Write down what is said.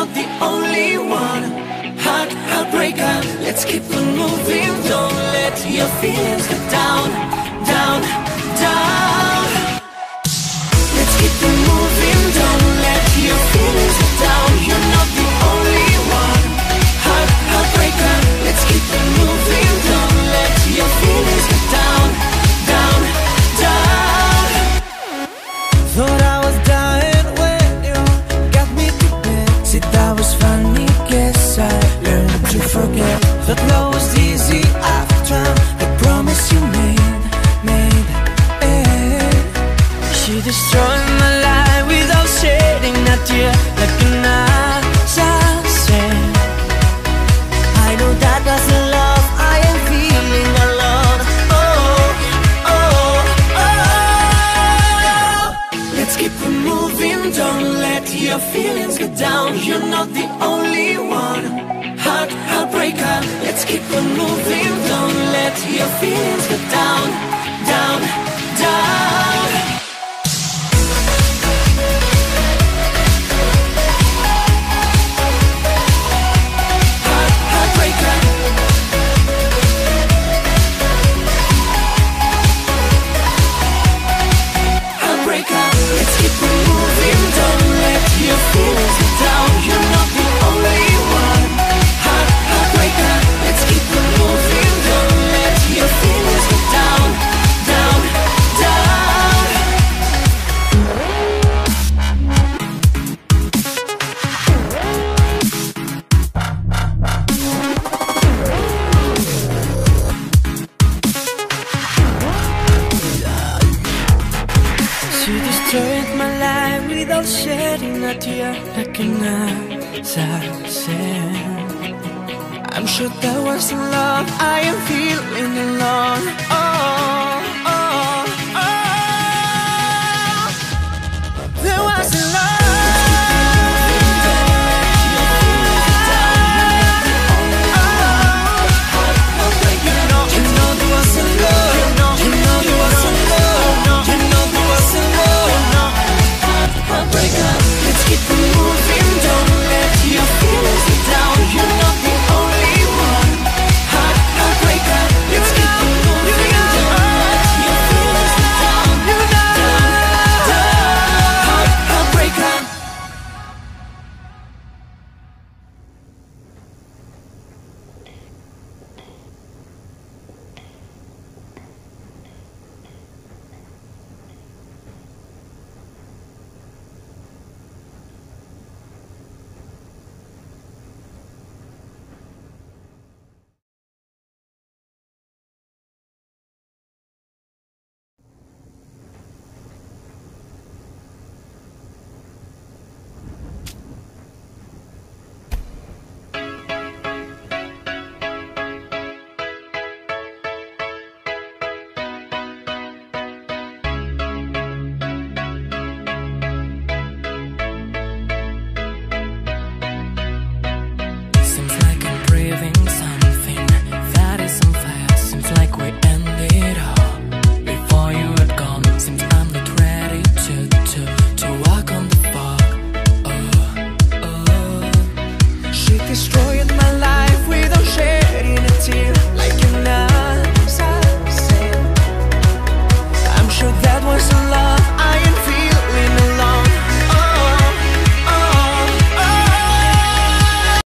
not the only one. Heartbreaker, let's keep on moving. Don't let your feelings go down, down, down. Let's keep on moving. Don't let your feelings go down. You're not the only one. Heartbreaker, let's keep on moving. Don't let your feelings go down, down, down. Thought I was dying when you got me to bed. Said that was funny, guess I learned to forget. Thought love was easy after the promise you made. She destroyed my life without shedding a tear, like an assassin. I know that wasn't love, I am feeling alone. Oh, oh, oh. Let's keep on moving. Don't let your feelings go down. You're not the only one. Heartbreaker, let's keep on moving. Don't let your feelings go down, down, down. Heartbreaker. Heartbreaker, let's keep on moving. Don't let your feelings go down. You're not the only one. Heartbreaker, let's keep on moving. Don't let your feelings go down, down, down. She destroyed my life without shedding a tear, like an assassin. I'm sure that wasn't love, I am feeling alone. Oh, oh, oh. There wasn't love. Heartbreaker, let's keep on moving. Don't let your feelings go down. You're not the only one. Heartbreaker, let's keep on moving. Don't let your feelings go down, down, down. Heartbreaker. Seems like I'm breathing something that is on fire. Seems like we ended all before you had gone. Seems I'm not ready to walk on the fog. Oh, oh. She destroyed